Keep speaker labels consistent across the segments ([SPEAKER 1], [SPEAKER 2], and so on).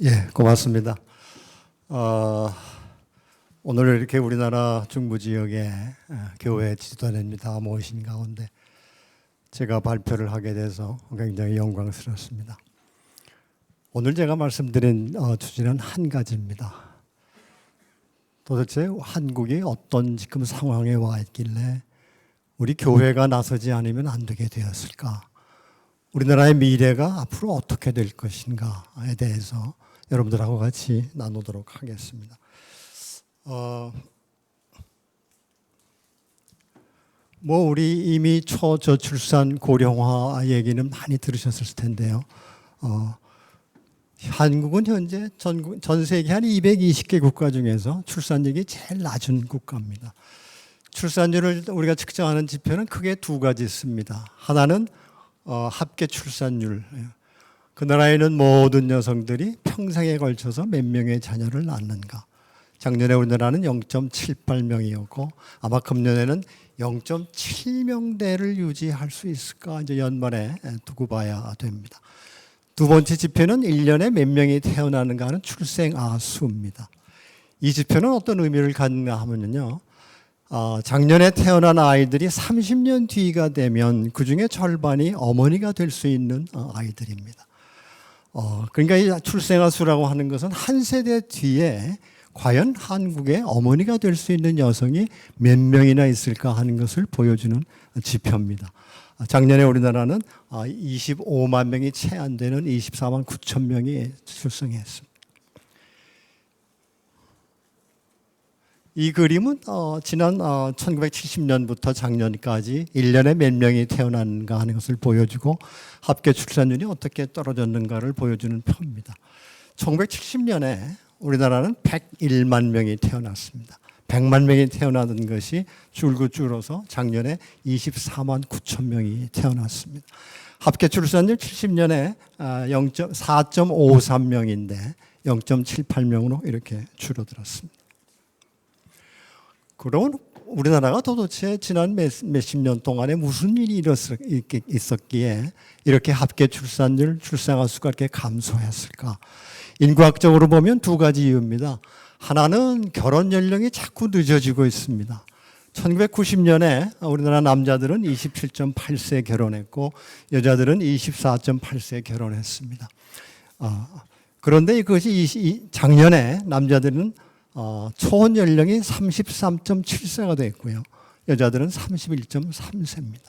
[SPEAKER 1] 예, 고맙습니다. 오늘 이렇게 우리나라 중부 지역에 교회 지도자님이 다 모이신 가운데 제가 발표를 하게 돼서 굉장히 영광스럽습니다. 오늘 제가 말씀드린 주제는 한 가지입니다. 도대체 한국이 어떤 지금 상황에 와 있길래 우리 교회가 나서지 않으면 안 되게 되었을까? 우리나라의 미래가 앞으로 어떻게 될 것인가에 대해서 여러분들하고 같이 나누도록 하겠습니다. 우리 이미 초저출산 고령화 얘기는 많이 들으셨을 텐데요. 한국은 현재 전 세계 한 220개 국가 중에서 출산율이 제일 낮은 국가입니다. 출산율을 우리가 측정하는 지표는 크게 두 가지 있습니다. 하나는 합계 출산율. 그 나라에는 모든 여성들이 평생에 걸쳐서 몇 명의 자녀를 낳는가. 작년에 우리나라는 0.78명이었고 아마 금년에는 0.7명대를 유지할 수 있을까 이제 연말에 두고 봐야 됩니다. 두 번째 지표는 1년에 몇 명이 태어나는가 하는 출생아 수입니다. 이 지표는 어떤 의미를 갖는가 하면요. 작년에 태어난 아이들이 30년 뒤가 되면 그중에 절반이 어머니가 될 수 있는 아이들입니다. 그러니까 이 출생아 수라고 하는 것은 한 세대 뒤에 과연 한국의 어머니가 될 수 있는 여성이 몇 명이나 있을까 하는 것을 보여주는 지표입니다. 작년에 우리나라는 25만 명이 채 안 되는 24만 9천 명이 출생했습니다. 이 그림은 지난 1970년부터 작년까지 1년에 몇 명이 태어났는가 하는 것을 보여주고 합계 출산율이 어떻게 떨어졌는가를 보여주는 표입니다. 1970년에 우리나라는 101만 명이 태어났습니다. 100만 명이 태어나던 것이 줄고 줄어서 작년에 24만 9천 명이 태어났습니다. 합계 출산율 70년에 4.53명인데 0.78명으로 이렇게 줄어들었습니다. 그러면 우리나라가 도대체 지난 몇십 년 동안에 무슨 일이 있었기에 이렇게 합계 출산율, 출생아 수가 이렇게 감소했을까? 인구학적으로 보면 두 가지 이유입니다. 하나는 결혼 연령이 자꾸 늦어지고 있습니다. 1990년에 우리나라 남자들은 27.8세 결혼했고 여자들은 24.8세 결혼했습니다. 그런데 이것이 작년에 남자들은 초혼 연령이 33.7세가 됐고요. 여자들은 31.3세입니다.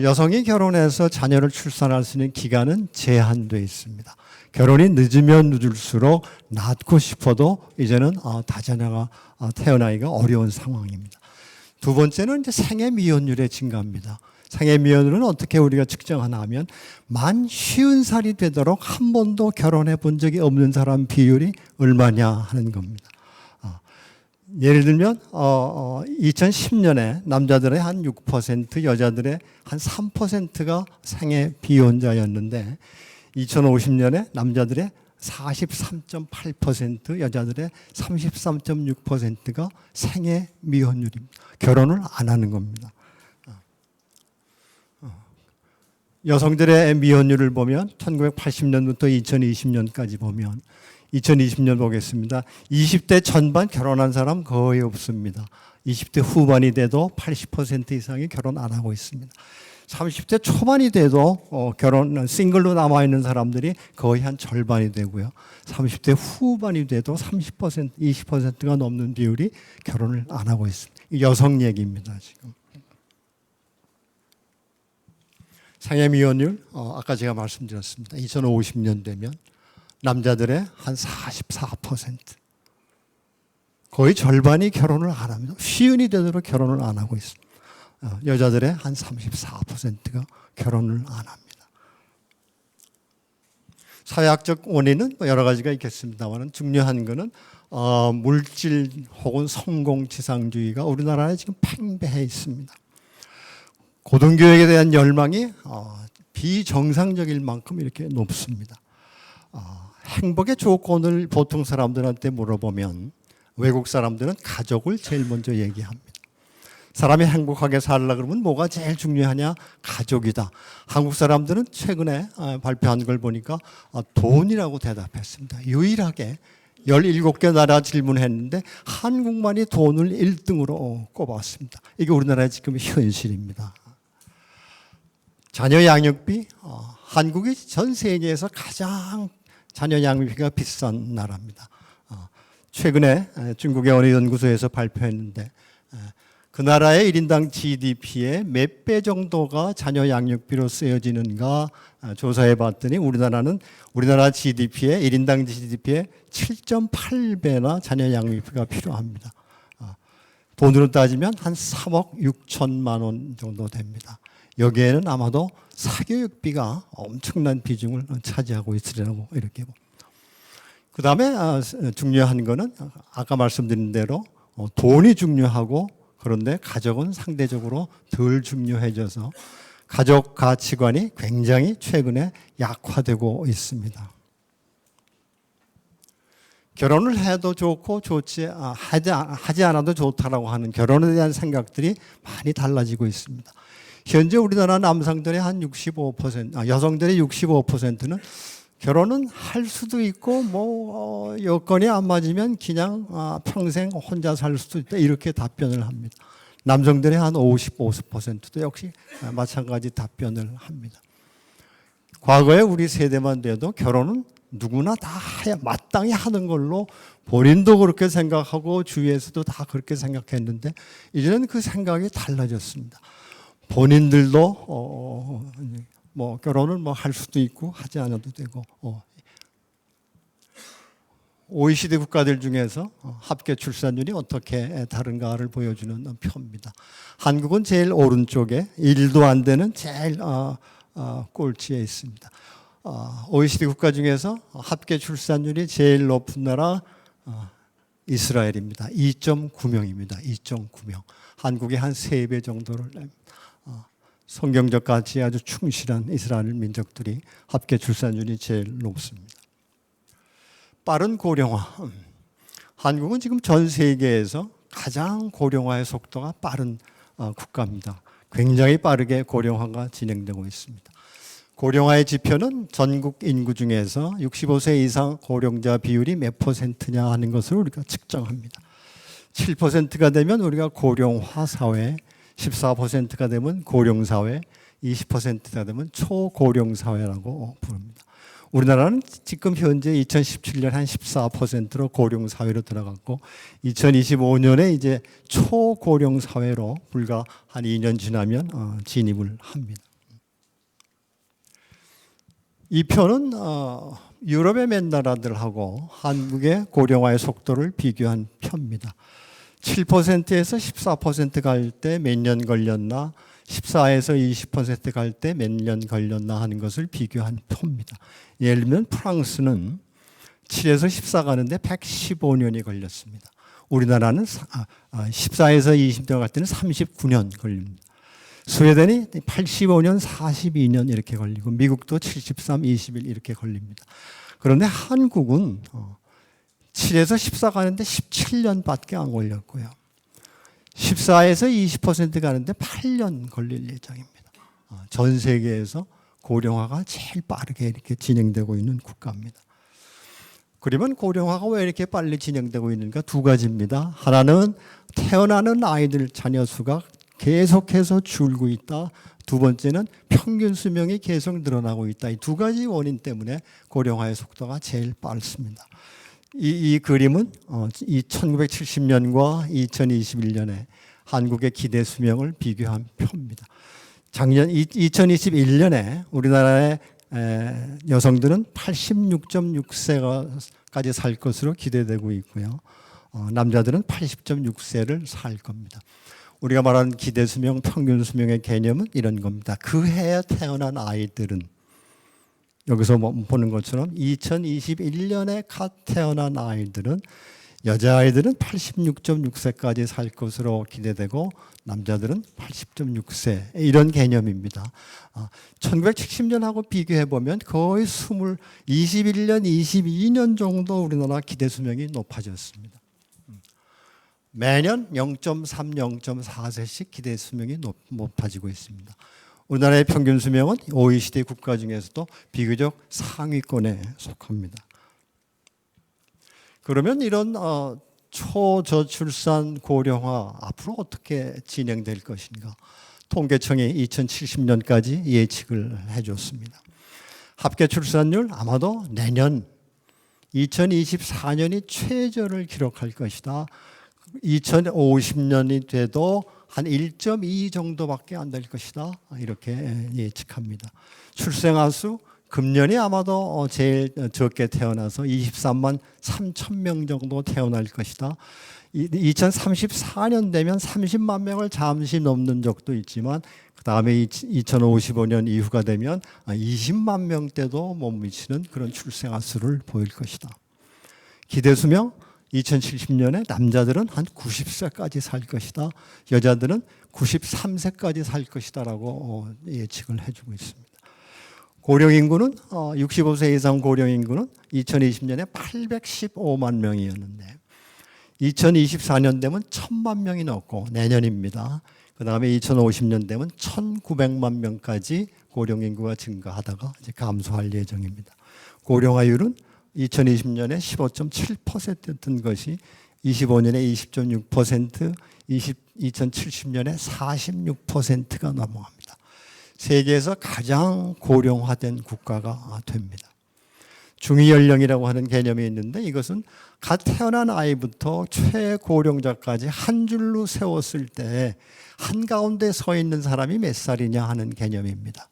[SPEAKER 1] 여성이 결혼해서 자녀를 출산할 수 있는 기간은 제한되어 있습니다. 결혼이 늦으면 늦을수록 낳고 싶어도 이제는 다자녀가 태어나기가 어려운 상황입니다. 두 번째는 이제 생애 미혼율의 증가입니다. 생애 미혼율은 어떻게 우리가 측정하나 하면 만 50살이 되도록 한 번도 결혼해 본 적이 없는 사람 비율이 얼마냐 하는 겁니다. 예를 들면 2010년에 남자들의 한 6%, 여자들의 한 3%가 생애 비혼자였는데 2050년에 남자들의 43.8%, 여자들의 33.6%가 생애 미혼율입니다. 결혼을 안 하는 겁니다. 여성들의 미혼율을 보면 1980년부터 2020년까지 보면 2020년 보겠습니다. 20대 전반 결혼한 사람 거의 없습니다. 20대 후반이 돼도 80% 이상이 결혼 안 하고 있습니다. 30대 초반이 돼도 싱글로 남아있는 사람들이 거의 한 절반이 되고요. 30대 후반이 돼도 30%, 20%가 넘는 비율이 결혼을 안 하고 있습니다. 여성 얘기입니다, 지금. 생애 미혼율, 아까 제가 말씀드렸습니다. 2050년 되면 남자들의 한 44%, 거의 절반이 결혼을 안 합니다. 시은이 되도록 결혼을 안 하고 있습니다. 여자들의 한 34%가 결혼을 안 합니다. 사회학적 원인은 여러 가지가 있겠습니다만 중요한 것은 물질 혹은 성공지상주의가 우리나라에 지금 팽배해 있습니다. 고등교육에 대한 열망이 비정상적일 만큼 이렇게 높습니다. 행복의 조건을 보통 사람들한테 물어보면 외국 사람들은 가족을 제일 먼저 얘기합니다. 사람이 행복하게 살라 그러면 뭐가 제일 중요하냐? 가족이다. 한국 사람들은 최근에 발표한 걸 보니까 돈이라고 대답했습니다. 유일하게 17개 나라 질문했는데 한국만이 돈을 1등으로 꼽았습니다. 이게 우리나라의 지금 현실입니다. 자녀 양육비, 한국이 전 세계에서 가장 자녀 양육비가 비싼 나라입니다. 최근에 중국의 어느 연구소에서 발표했는데 그 나라의 1인당 GDP의 몇 배 정도가 자녀 양육비로 쓰여지는가 조사해 봤더니 우리나라 GDP의 1인당 GDP의 7.8배나 자녀 양육비가 필요합니다. 돈으로 따지면 한 3억 6천만 원 정도 됩니다. 여기에는 아마도 사교육비가 엄청난 비중을 차지하고 있으리라고 이렇게 봅니다. 그 다음에 중요한 거는 아까 말씀드린 대로 돈이 중요하고 그런데 가족은 상대적으로 덜 중요해져서 가족 가치관이 굉장히 최근에 약화되고 있습니다. 결혼을 해도 좋고 하지 않아도 좋다라고 하는 결혼에 대한 생각들이 많이 달라지고 있습니다. 현재 우리나라 남성들의 한 65%, 여성들의 65%는 결혼은 할 수도 있고 여건이 안 맞으면 그냥 평생 혼자 살 수도 있다 이렇게 답변을 합니다. 남성들의 한 50%도 역시 마찬가지 답변을 합니다. 과거에 우리 세대만 돼도 결혼은 누구나 다 마땅히 하는 걸로 본인도 그렇게 생각하고 주위에서도 다 그렇게 생각했는데 이제는 그 생각이 달라졌습니다. 본인들도 결혼을 할 수도 있고 하지 않아도 되고 OECD 국가들 중에서 합계 출산율이 어떻게 다른가를 보여주는 표입니다. 한국은 제일 오른쪽에 1도 안 되는 제일 꼴찌에 있습니다. OECD 국가 중에서 합계 출산율이 제일 높은 나라 이스라엘입니다. 2.9명입니다. 2.9명. 한국의 한 3배 정도를 냅니다. 성경적 가치에 아주 충실한 이스라엘 민족들이 합계 출산율이 제일 높습니다. 빠른 고령화. 한국은 지금 전 세계에서 가장 고령화의 속도가 빠른 국가입니다. 굉장히 빠르게 고령화가 진행되고 있습니다. 고령화의 지표는 전국 인구 중에서 65세 이상 고령자 비율이 몇 %냐 하는 것을 우리가 측정합니다. 7%가 되면 우리가 고령화 사회, 14%가 되면 고령사회, 20%가 되면 초고령사회라고 부릅니다. 우리나라는 지금 현재 2017년 한 14%로 고령사회로 들어갔고 2025년에 이제 초고령사회로 불과 한 2년 지나면 진입을 합니다. 이 표는 유럽의 몇 나라들하고 한국의 고령화의 속도를 비교한 표입니다. 7%에서 14% 갈 때 몇 년 걸렸나 14에서 20% 갈 때 몇 년 걸렸나 하는 것을 비교한 표입니다. 예를 들면 프랑스는 7에서 14 가는데 115년이 걸렸습니다. 우리나라는 14에서 20년 갈 때는 39년 걸립니다. 스웨덴이 85년, 42년 이렇게 걸리고 미국도 73, 21 이렇게 걸립니다. 그런데 한국은 7에서 14 가는데 17년밖에 안 걸렸고요. 14에서 20% 가는데 8년 걸릴 예정입니다. 전 세계에서 고령화가 제일 빠르게 이렇게 진행되고 있는 국가입니다. 그러면 고령화가 왜 이렇게 빨리 진행되고 있는가? 두 가지입니다. 하나는 태어나는 아이들 자녀 수가 계속해서 줄고 있다. 두 번째는 평균 수명이 계속 늘어나고 있다. 이 두 가지 원인 때문에 고령화의 속도가 제일 빠릅니다. 이 그림은 1970년과 2021년에 한국의 기대 수명을 비교한 표입니다. 작년 2021년에 우리나라의 여성들은 86.6세까지 살 것으로 기대되고 있고요. 남자들은 80.6세를 살 겁니다. 우리가 말하는 기대 수명, 평균 수명의 개념은 이런 겁니다. 그 해에 태어난 아이들은 여기서 보는 것처럼 2021년에 갓 태어난 아이들은 여자아이들은 86.6세까지 살 것으로 기대되고 남자들은 80.6세 이런 개념입니다. 1970년하고 비교해 보면 거의 21년, 22년 정도 우리나라 기대 수명이 높아졌습니다. 매년 0.3, 0.4세씩 기대 수명이 높아지고 있습니다. 우리나라의 평균 수명은 OECD 국가 중에서도 비교적 상위권에 속합니다. 그러면 이런 초저출산 고령화 앞으로 어떻게 진행될 것인가? 통계청이 2070년까지 예측을 해줬습니다. 합계 출산율 아마도 내년 2024년이 최저를 기록할 것이다. 2050년이 돼도 한 1.2 정도밖에 안 될 것이다. 이렇게 예측합니다. 출생아 수 금년이 아마도 제일 적게 태어나서 23만 3천 명 정도 태어날 것이다. 2034년 되면 30만 명을 잠시 넘는 적도 있지만 그 다음에 2055년 이후가 되면 20만 명대도 못 미치는 그런 출생아 수를 보일 것이다. 기대 수명 2070년에 남자들은 한 90세까지 살 것이다. 여자들은 93세까지 살 것이다라고 예측을 해주고 있습니다. 고령인구는 65세 이상 고령인구는 2020년에 815만 명이었는데 2024년 되면 1000만 명이 넘고 내년입니다. 그 다음에 2050년 되면 1900만 명까지 고령인구가 증가하다가 이제 감소할 예정입니다. 고령화율은 2020년에 15.7%였던 것이 25년에 20.6%, 2070년에 46%가 넘어갑니다. 세계에서 가장 고령화된 국가가 됩니다. 중위연령이라고 하는 개념이 있는데 이것은 갓 태어난 아이부터 최고령자까지 한 줄로 세웠을 때 한가운데 서 있는 사람이 몇 살이냐 하는 개념입니다.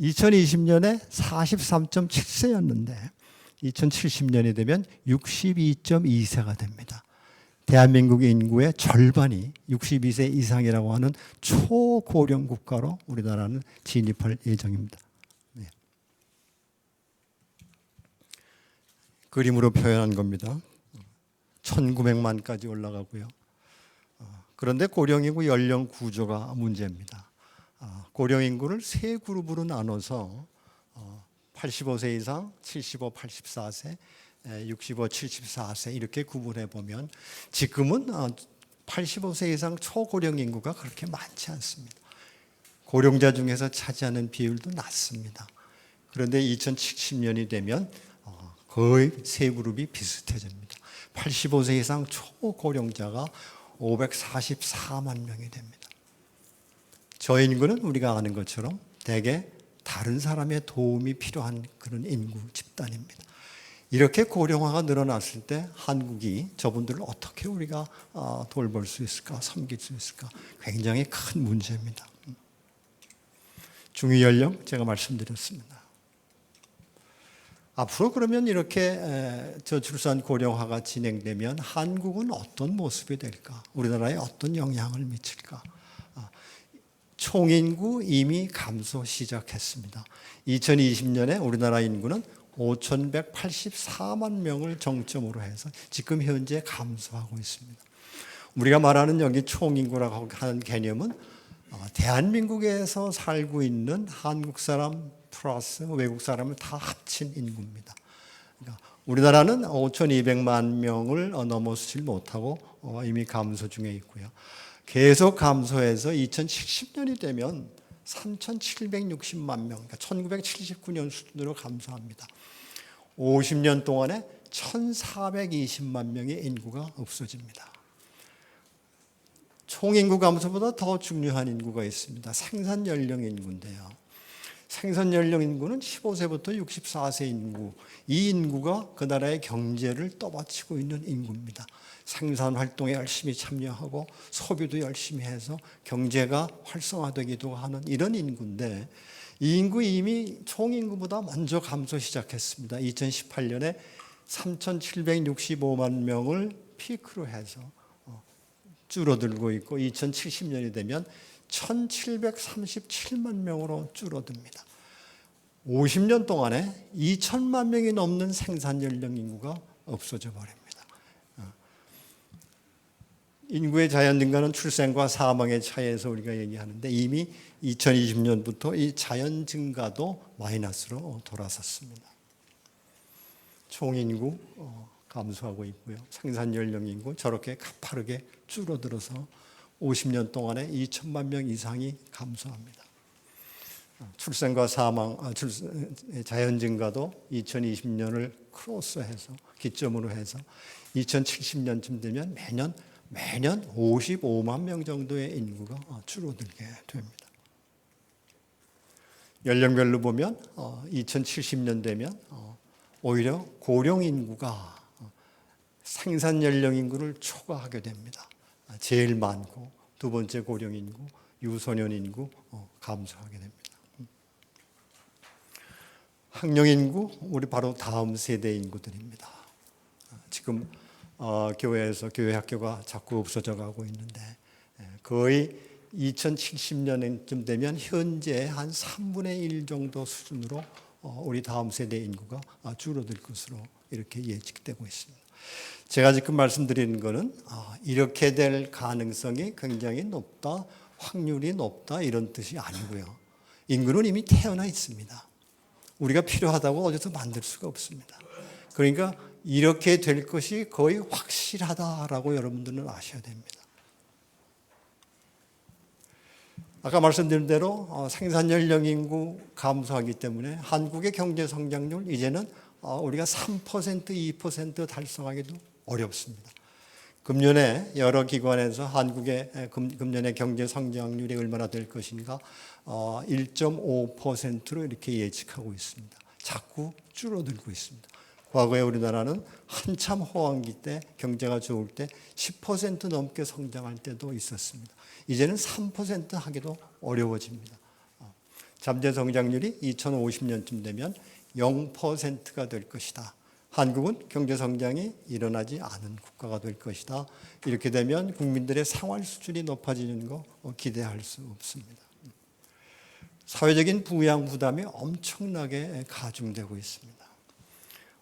[SPEAKER 1] 2020년에 43.7세였는데 2070년이 되면 62.2세가 됩니다. 대한민국 인구의 절반이 62세 이상이라고 하는 초고령 국가로 우리나라는 진입할 예정입니다. 네. 그림으로 표현한 겁니다. 1900만까지 올라가고요. 그런데 고령인구 연령 구조가 문제입니다. 고령인구를 세 그룹으로 나눠서 85세 이상, 75, 84세, 65, 74세 이렇게 구분해 보면 지금은 85세 이상 초고령 인구가 그렇게 많지 않습니다. 고령자 중에서 차지하는 비율도 낮습니다. 그런데 2070년이 되면 거의 세 그룹이 비슷해집니다. 85세 이상 초고령자가 544만 명이 됩니다. 저 인구는 우리가 아는 것처럼 대개 다른 사람의 도움이 필요한 그런 인구 집단입니다. 이렇게 고령화가 늘어났을 때 한국이 저분들을 어떻게 우리가 돌볼 수 있을까, 섬길 수 있을까 굉장히 큰 문제입니다. 중위연령 제가 말씀드렸습니다. 앞으로 그러면 이렇게 저출산 고령화가 진행되면 한국은 어떤 모습이 될까? 우리나라에 어떤 영향을 미칠까? 총인구 이미 감소 시작했습니다. 2020년에 우리나라 인구는 5,184만 명을 정점으로 해서 지금 현재 감소하고 있습니다. 우리가 말하는 여기 총인구라고 하는 개념은 대한민국에서 살고 있는 한국 사람 플러스 외국 사람을 다 합친 인구입니다. 그러니까 우리나라는 5,200만 명을 넘어서지 못하고 이미 감소 중에 있고요. 계속 감소해서 2070년이 되면 3,760만 명, 그러니까 1979년 수준으로 감소합니다. 50년 동안에 1,420만 명의 인구가 없어집니다. 총인구 감소보다 더 중요한 인구가 있습니다. 생산 연령 인구인데요. 생산 연령 인구는 15세부터 64세 인구, 이 인구가 그 나라의 경제를 떠받치고 있는 인구입니다. 생산 활동에 열심히 참여하고 소비도 열심히 해서 경제가 활성화되기도 하는 이런 인구인데 이 인구 이미 총인구보다 먼저 감소 시작했습니다. 2018년에 3,765만 명을 피크로 해서 줄어들고 있고 2070년이 되면 1,737만 명으로 줄어듭니다. 50년 동안에 2천만 명이 넘는 생산 연령 인구가 없어져 버립니다. 인구의 자연 증가는 출생과 사망의 차이에서 우리가 얘기하는데 이미 2020년부터 이 자연 증가도 마이너스로 돌아섰습니다. 총인구 감소하고 있고요. 생산 연령 인구 저렇게 가파르게 줄어들어서 50년 동안에 2천만 명 이상이 감소합니다. 출생과 사망, 자연 증가도 2020년을 크로스해서 기점으로 해서 2070년쯤 되면 매년 55만 명 정도의 인구가 줄어들게 됩니다. 연령별로 보면 2070년 되면 오히려 고령 인구가 생산 연령 인구를 초과하게 됩니다. 제일 많고 두 번째 고령 인구, 유소년 인구 감소하게 됩니다. 학령 인구, 우리 바로 다음 세대 인구들입니다. 지금 교회에서 교회 학교가 자꾸 없어져 가고 있는데 거의 2070년쯤 되면 현재 한 3분의 1 정도 수준으로 우리 다음 세대 인구가 줄어들 것으로 이렇게 예측되고 있습니다. 제가 지금 말씀드리는 것은 이렇게 될 가능성이 굉장히 높다, 확률이 높다 이런 뜻이 아니고요. 인구는 이미 태어나 있습니다. 우리가 필요하다고 어디서 만들 수가 없습니다. 그러니까 이렇게 될 것이 거의 확실하다라고 여러분들은 아셔야 됩니다. 아까 말씀드린 대로 생산 연령 인구 감소하기 때문에 한국의 경제 성장률 이제는 우리가 3%, 2% 달성하기도 어렵습니다. 금년에 여러 기관에서 한국의 금년의 경제 성장률이 얼마나 될 것인가 1.5%로 이렇게 예측하고 있습니다. 자꾸 줄어들고 있습니다. 과거에 우리나라는 한참 호황기 때 경제가 좋을 때 10% 넘게 성장할 때도 있었습니다. 이제는 3% 하기도 어려워집니다. 잠재 성장률이 2050년쯤 되면 0%가 될 것이다. 한국은 경제 성장이 일어나지 않은 국가가 될 것이다. 이렇게 되면 국민들의 생활 수준이 높아지는 거 기대할 수 없습니다. 사회적인 부양 부담이 엄청나게 가중되고 있습니다.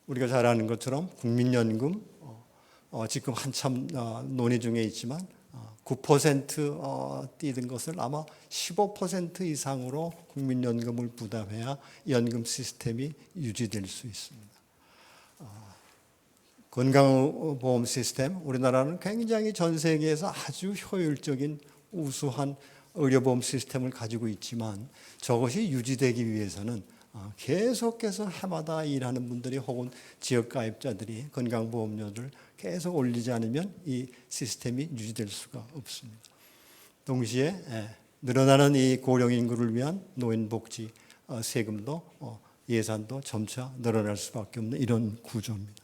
[SPEAKER 1] 우리가 잘 아는 것처럼 국민연금 지금 한참 논의 중에 있지만 9% 뛰던 것을 아마 15% 이상으로 국민연금을 부담해야 연금 시스템이 유지될 수 있습니다. 건강보험 시스템, 우리나라는 굉장히 전 세계에서 아주 효율적인 우수한 의료보험 시스템을 가지고 있지만 저것이 유지되기 위해서는 계속해서 해마다 일하는 분들이 혹은 지역가입자들이 건강보험료를 계속 올리지 않으면 이 시스템이 유지될 수가 없습니다. 동시에 늘어나는 이 고령 인구를 위한 노인복지 세금도 예산도 점차 늘어날 수밖에 없는 이런 구조입니다.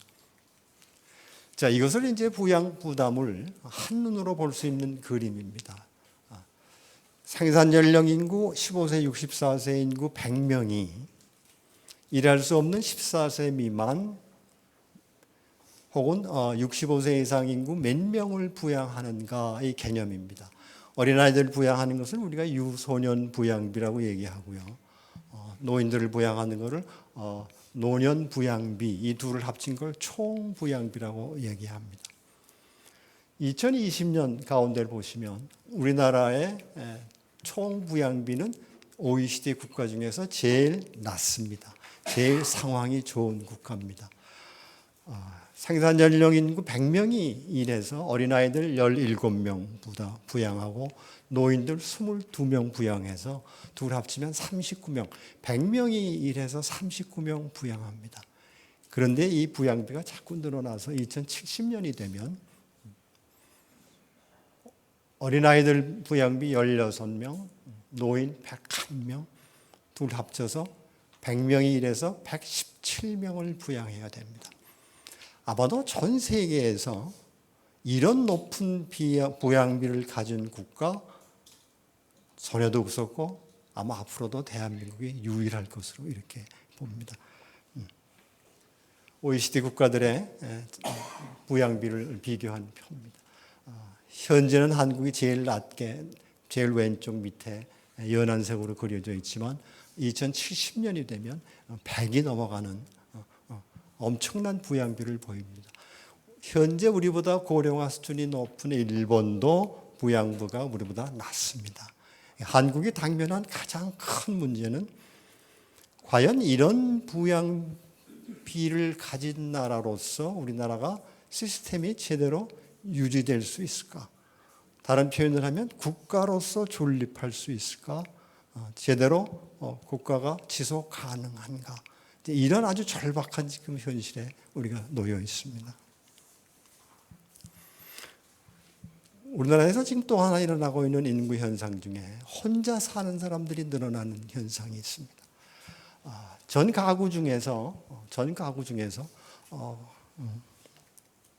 [SPEAKER 1] 자, 이것을 이제 부양 부담을 한눈으로 볼 수 있는 그림입니다. 생산 연령 인구 15세, 64세 인구 100명이 일할 수 없는 14세 미만 혹은 65세 이상 인구 몇 명을 부양하는가의 개념입니다. 어린아이들 부양하는 것을 우리가 유소년 부양비라고 얘기하고요. 노인들을 부양하는 것을 노년 부양비, 이 둘을 합친 걸 총 부양비라고 얘기합니다. 2020년 가운데를 보시면 우리나라의 총 부양비는 OECD 국가 중에서 제일 낮습니다. 제일 상황이 좋은 국가입니다. 생산 연령 인구 100명이 일해서 어린아이들 17명 부양하고 노인들 22명 부양해서 둘 합치면 39명, 100명이 일해서 39명 부양합니다. 그런데 이 부양비가 자꾸 늘어나서 2070년이 되면 어린아이들 부양비 16명, 노인 101명, 둘 합쳐서 100명이 일해서 117명을 부양해야 됩니다. 아마도 전 세계에서 이런 높은 부양비를 가진 국가 전에도 없었고 아마 앞으로도 대한민국이 유일할 것으로 이렇게 봅니다. OECD 국가들의 부양비를 비교한 표입니다. 현재는 한국이 제일 낮게 제일 왼쪽 밑에 연한색으로 그려져 있지만 2070년이 되면 100이 넘어가는 엄청난 부양비를 보입니다. 현재 우리보다 고령화 수준이 높은 일본도 부양부가 우리보다 낮습니다. 한국이 당면한 가장 큰 문제는 과연 이런 부양 GDP를 가진 나라로서 우리나라가 시스템이 제대로 유지될 수 있을까? 다른 표현을 하면 국가로서 존립할 수 있을까? 제대로 국가가 지속 가능한가? 이런 아주 절박한 지금 현실에 우리가 놓여 있습니다. 우리나라에서 지금 또 하나 일어나고 있는 인구 현상 중에 혼자 사는 사람들이 늘어나는 현상이 있습니다. 전 가구 중에서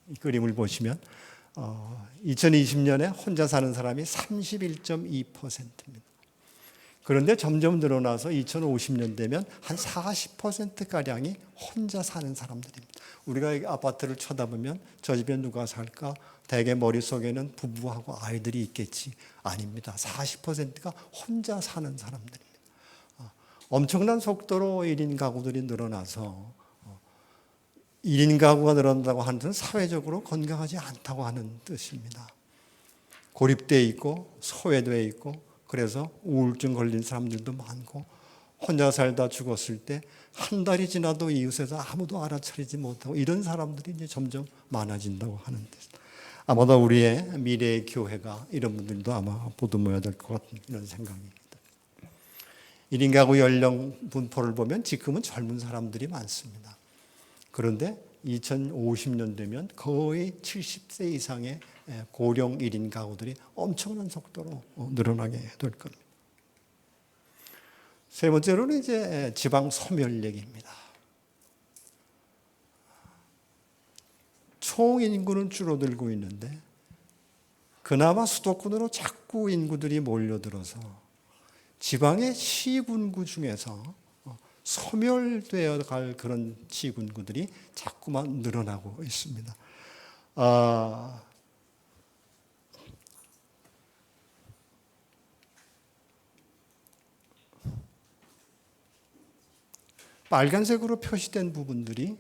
[SPEAKER 1] 이 그림을 보시면 2020년에 혼자 사는 사람이 31.2%입니다. 그런데 점점 늘어나서 2050년 되면 한 40%가량이 혼자 사는 사람들입니다. 우리가 아파트를 쳐다보면 저 집에 누가 살까? 대개 머릿속에는 부부하고 아이들이 있겠지. 아닙니다. 40%가 혼자 사는 사람들입니다. 엄청난 속도로 1인 가구들이 늘어나서 1인 가구가 늘어난다고 하는 것은 사회적으로 건강하지 않다고 하는 뜻입니다. 고립되어 있고 소외되어 있고 그래서 우울증 걸린 사람들도 많고 혼자 살다 죽었을 때 한 달이 지나도 이웃에서 아무도 알아차리지 못하고 이런 사람들이 이제 점점 많아진다고 하는 뜻. 아마도 우리의 미래의 교회가 이런 분들도 아마 보듬어야 될 것 같은 이런 생각입니다. 1인 가구 연령 분포를 보면 지금은 젊은 사람들이 많습니다. 그런데 2050년 되면 거의 70세 이상의 고령 1인 가구들이 엄청난 속도로 늘어나게 될 겁니다. 세 번째로는 이제 지방 소멸 얘기입니다. 총 인구는 줄어들고 있는데 그나마 수도권으로 자꾸 인구들이 몰려들어서 지방의 시군구 중에서 소멸되어 갈 그런 시군구들이 자꾸만 늘어나고 있습니다. 빨간색으로 표시된 부분들이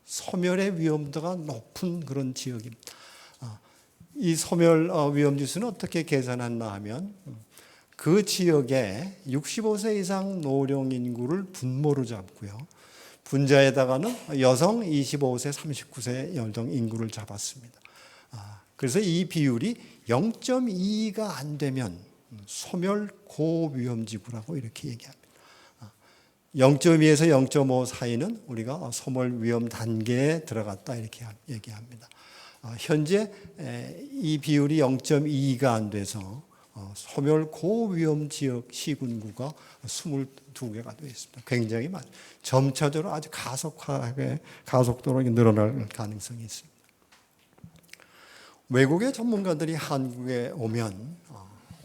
[SPEAKER 1] 소멸의 위험도가 높은 그런 지역입니다. 이 소멸 위험 지수는 어떻게 계산했나 하면 그 지역에 65세 이상 노령 인구를 분모로 잡고요. 분자에다가는 여성 25세, 39세 여성 인구를 잡았습니다. 그래서 이 비율이 0.2가 안 되면 소멸 고위험 지구라고 이렇게 얘기합니다. 0.2에서 0.5 사이는 우리가 소멸 위험 단계에 들어갔다 이렇게 얘기합니다. 현재 이 비율이 0.2가 안 돼서 소멸 고위험 지역 시군구가 22개가 되어 있습니다. 굉장히 많아요. 점차적으로 아주 가속도로 늘어날 가능성이 있습니다. 외국의 전문가들이 한국에 오면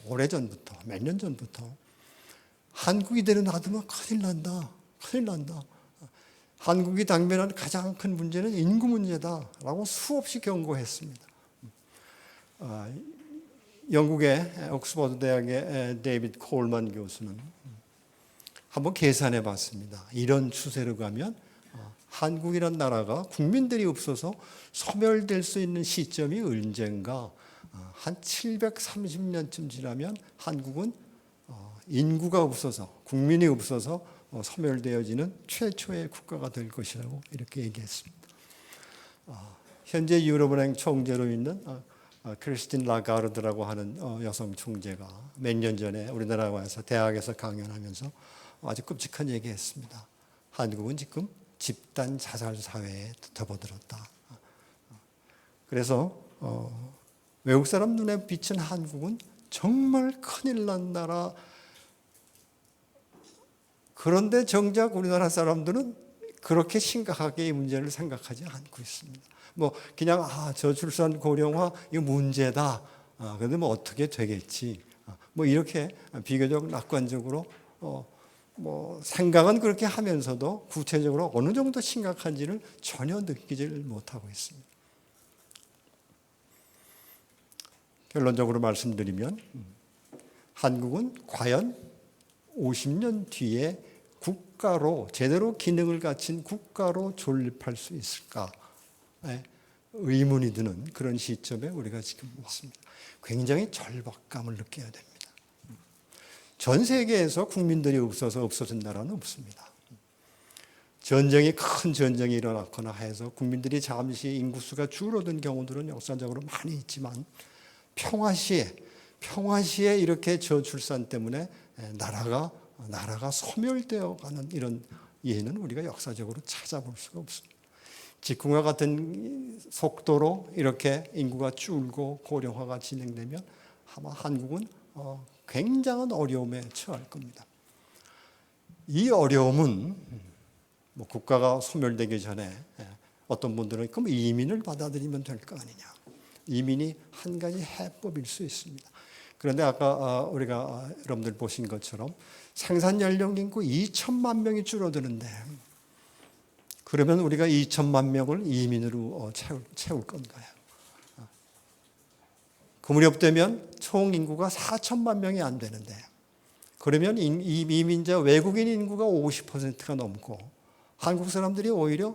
[SPEAKER 1] 오래전부터 몇 년 전부터 한국이 되는 놔두면 큰일 난다. 한국이 당면한 가장 큰 문제는 인구 문제다라고 수없이 경고했습니다. 영국의 옥스퍼드 대학의 데이비드 콜만 교수는 한번 계산해 봤습니다. 이런 추세로 가면 한국이란 나라가 국민들이 없어서 소멸될 수 있는 시점이 언젠가 한 730년쯤 지나면 한국은 인구가 없어서 국민이 없어서 소멸되어지는 최초의 국가가 될 것이라고 이렇게 얘기했습니다. 현재 유럽은행 총재로 있는 크리스틴 라가르드라고 하는 여성 총재가 몇 년 전에 우리나라에 와서 대학에서 강연하면서 아주 끔찍한 얘기했습니다. 한국은 지금 집단 자살 사회에 접어들었다. 그래서 외국 사람 눈에 비친 한국은 정말 큰일 난 나라. 그런데 정작 우리나라 사람들은 그렇게 심각하게 이 문제를 생각하지 않고 있습니다. 뭐 그냥 저출산 고령화 이거 문제다. 그런데 뭐 어떻게 되겠지. 뭐 이렇게 비교적 낙관적으로 뭐 생각은 그렇게 하면서도 구체적으로 어느 정도 심각한지를 전혀 느끼질 못하고 있습니다. 결론적으로 말씀드리면 한국은 과연 50년 뒤에 국가로 제대로 기능을 갖춘 국가로 존립할 수 있을까? 의문이 드는 그런 시점에 우리가 지금 왔습니다. 굉장히 절박감을 느껴야 됩니다. 전 세계에서 국민들이 없어서 없어진 나라는 없습니다. 큰 전쟁이 일어났거나 해서 국민들이 잠시 인구수가 줄어든 경우들은 역사적으로 많이 있지만 평화시에 이렇게 저출산 때문에 나라가 소멸되어 가는 이런 예는 우리가 역사적으로 찾아볼 수가 없습니다. 직후와 같은 속도로 이렇게 인구가 줄고 고령화가 진행되면 아마 한국은 굉장한 어려움에 처할 겁니다. 이 어려움은 국가가 소멸되기 전에 어떤 분들은 그럼 이민을 받아들이면 될 거 아니냐. 이민이 한 가지 해법일 수 있습니다. 그런데 아까 우리가 여러분들 보신 것처럼 생산 연령 인구 2천만 명이 줄어드는데 그러면 우리가 2천만 명을 이민으로 채울 건가요? 그 무렵 되면 총 인구가 4천만 명이 안 되는데 그러면 이민자 외국인 인구가 50%가 넘고 한국 사람들이 오히려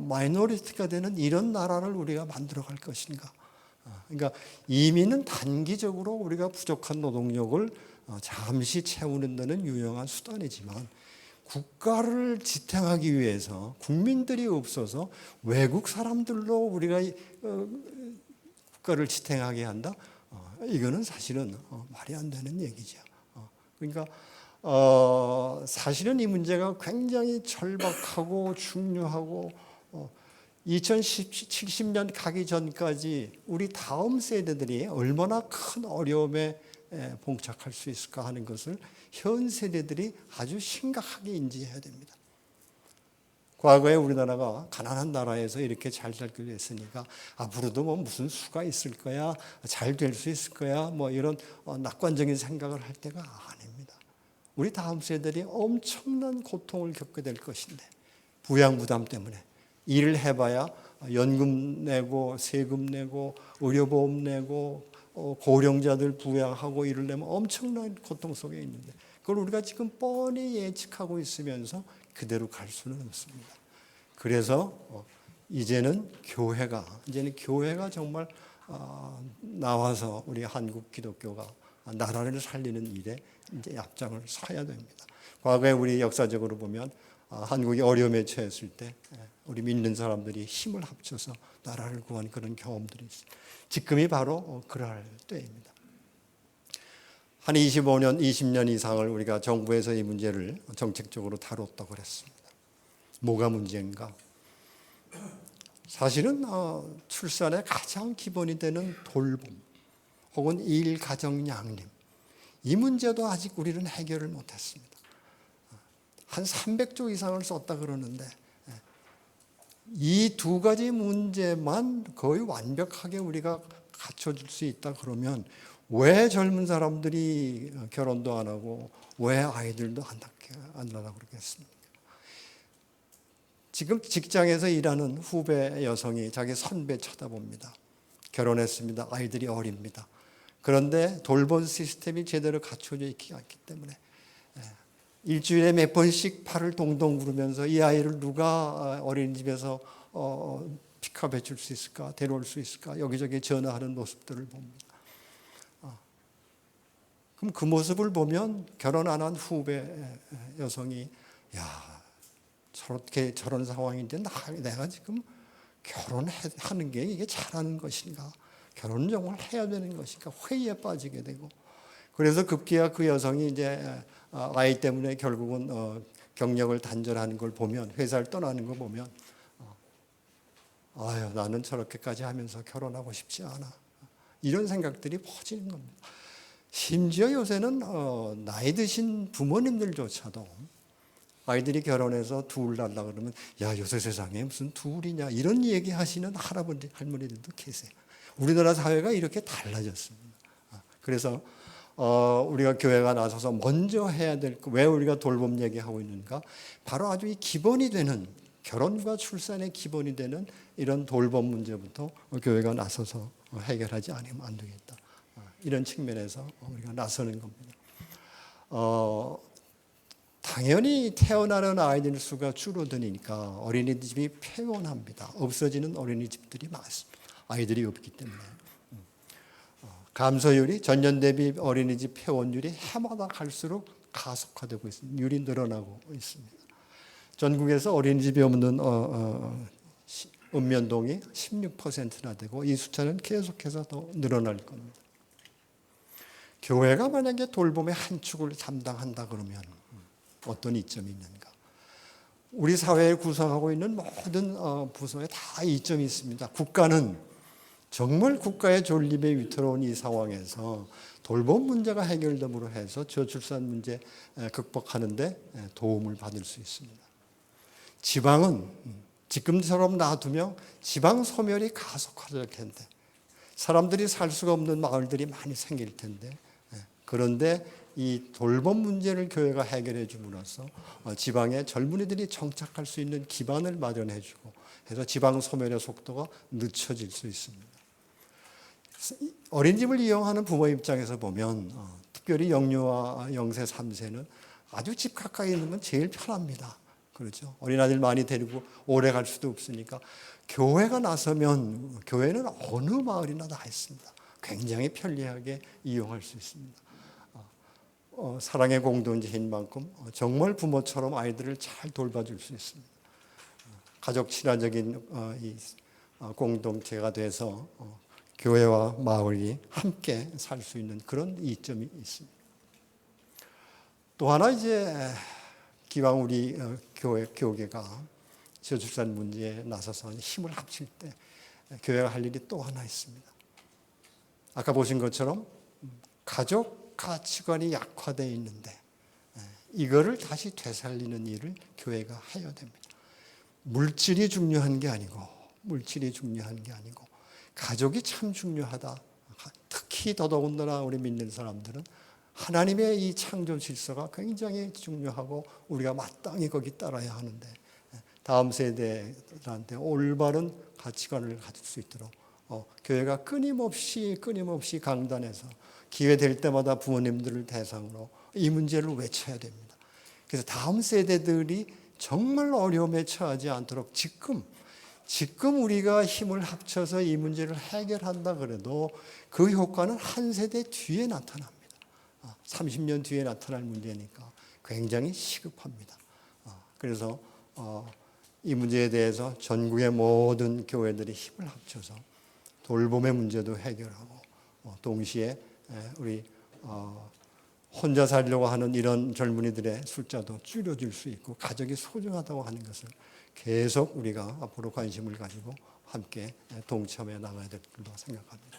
[SPEAKER 1] 마이너리티가 되는 이런 나라를 우리가 만들어 갈 것인가? 그러니까 이민은 단기적으로 우리가 부족한 노동력을 잠시 채우는 데는 유용한 수단이지만 국가를 지탱하기 위해서 국민들이 없어서 외국 사람들로 우리가 국가를 지탱하게 한다? 이거는 사실은 말이 안 되는 얘기죠. 그러니까 사실은 이 문제가 굉장히 절박하고 중요하고 2070년 가기 전까지 우리 다음 세대들이 얼마나 큰 어려움에 봉착할 수 있을까 하는 것을 현 세대들이 아주 심각하게 인지해야 됩니다. 과거에 우리나라가 가난한 나라에서 이렇게 잘 살기로 했으니까 앞으로도 무슨 수가 있을 거야, 잘 될 수 있을 거야, 이런 낙관적인 생각을 할 때가 아닙니다. 우리 다음 세대들이 엄청난 고통을 겪게 될 것인데 부양부담 때문에 일을 해봐야 연금 내고 세금 내고 의료보험 내고 고령자들 부양하고 일을 내면 엄청난 고통 속에 있는데 그걸 우리가 지금 뻔히 예측하고 있으면서 그대로 갈 수는 없습니다. 그래서 이제는 교회가 정말 나와서 우리 한국 기독교가 나라를 살리는 일에 이제 앞장을 서야 됩니다. 과거에 우리 역사적으로 보면 한국이 어려움에 처했을 때 우리 믿는 사람들이 힘을 합쳐서 나라를 구한 그런 경험들이 있습니다. 지금이 바로 그럴 때입니다. 한 25년, 20년 이상을 우리가 정부에서 이 문제를 정책적으로 다뤘다고 그랬습니다. 뭐가 문제인가? 사실은 출산의 가장 기본이 되는 돌봄 혹은 일가정 양립 이 문제도 아직 우리는 해결을 못했습니다. 한 300조 이상을 썼다 그러는데 이 두 가지 문제만 거의 완벽하게 우리가 갖춰줄 수 있다 그러면 왜 젊은 사람들이 결혼도 안 하고 왜 아이들도 안 낳으라고 그러겠습니까? 지금 직장에서 일하는 후배 여성이 자기 선배 쳐다봅니다. 결혼했습니다. 아이들이 어립니다. 그런데 돌봄 시스템이 제대로 갖춰져 있지 않기 때문에 일주일에 몇 번씩 팔을 동동 구르면서 이 아이를 누가 어린이집에서 픽업해 줄 수 있을까? 데려올 수 있을까? 여기저기 전화하는 모습들을 봅니다. 그럼 그 모습을 보면 결혼 안 한 후배 여성이 저런 상황인데 내가 지금 결혼하는 게 이게 잘하는 것인가? 결혼은 정말 해야 되는 것인가? 회의에 빠지게 되고 그래서 급기야 그 여성이 이제 아이 때문에 결국은 경력을 단절하는 걸 보면 회사를 떠나는 걸 보면 나는 저렇게까지 하면서 결혼하고 싶지 않아. 이런 생각들이 퍼지는 겁니다. 심지어 요새는 나이 드신 부모님들조차도 아이들이 결혼해서 둘 낳으려 그러면 요새 세상에 무슨 둘이냐 이런 얘기하시는 할아버지 할머니들도 계세요. 우리나라 사회가 이렇게 달라졌습니다. 그래서 우리가 교회가 나서서 먼저 해야 될 왜 우리가 돌봄 얘기하고 있는가? 바로 아주 이 기본이 되는 결혼과 출산의 기본이 되는 이런 돌봄 문제부터 교회가 나서서 해결하지 않으면 안 되겠다. 이런 측면에서 우리가 나서는 겁니다. 당연히 태어나는 아이들 수가 줄어드니까 어린이집이 폐원합니다. 없어지는 어린이집들이 많습니다. 아이들이 없기 때문에. 감소율이 전년 대비 어린이집 폐원율이 해마다 갈수록 가속화되고 있습니다. 율이 늘어나고 있습니다. 전국에서 어린이집이 없는 읍면동이 16%나 되고 이 숫자는 계속해서 더 늘어날 겁니다. 교회가 만약에 돌봄의 한 축을 담당한다 그러면 어떤 이점이 있는가? 우리 사회를 구성하고 있는 모든 부서에 다 이점이 있습니다. 국가는 정말 국가의 존립에 위태로운 이 상황에서 돌봄 문제가 해결됨으로 해서 저출산 문제 극복하는 데 도움을 받을 수 있습니다. 지방은 지금처럼 놔두면 지방 소멸이 가속화될 텐데 사람들이 살 수가 없는 마을들이 많이 생길 텐데 그런데 이 돌봄 문제를 교회가 해결해 줌으로써 지방의 젊은이들이 정착할 수 있는 기반을 마련해 주고 해서 지방 소멸의 속도가 늦춰질 수 있습니다. 어린이집을 이용하는 부모 입장에서 보면 특별히 영유아 0세 3세는 아주 집 가까이 있는 건 제일 편합니다. 그렇죠. 어린아이들 많이 데리고 오래 갈 수도 없으니까 교회가 나서면 교회는 어느 마을이나 다 있습니다. 굉장히 편리하게 이용할 수 있습니다. 사랑의 공동체인 만큼 정말 부모처럼 아이들을 잘 돌봐줄 수 있습니다. 가족 친화적인 이 공동체가 돼서 교회와 마을이 함께 살 수 있는 그런 이점이 있습니다. 또 하나 이제 기왕 우리 교계가 저출산 문제에 나서서 힘을 합칠 때 교회가 할 일이 또 하나 있습니다. 아까 보신 것처럼 가족 가치관이 약화되어 있는데 이거를 다시 되살리는 일을 교회가 해야 됩니다. 물질이 중요한 게 아니고 가족이 참 중요하다. 특히 더더군다나 우리 믿는 사람들은 하나님의 이 창조 질서가 굉장히 중요하고 우리가 마땅히 거기 따라야 하는데 다음 세대들한테 올바른 가치관을 가질 수 있도록 교회가 끊임없이 강단해서 기회 될 때마다 부모님들을 대상으로 이 문제를 외쳐야 됩니다. 그래서 다음 세대들이 정말 어려움에 처하지 않도록 지금 우리가 힘을 합쳐서 이 문제를 해결한다 그래도 그 효과는 한 세대 뒤에 나타납니다. 30년 뒤에 나타날 문제니까 굉장히 시급합니다. 그래서 이 문제에 대해서 전국의 모든 교회들이 힘을 합쳐서 돌봄의 문제도 해결하고 동시에 우리 혼자 살려고 하는 이런 젊은이들의 숫자도 줄여줄 수 있고 가족이 소중하다고 하는 것을 계속 우리가 앞으로 관심을 가지고 함께 동참해 나가야 될 걸로 생각합니다.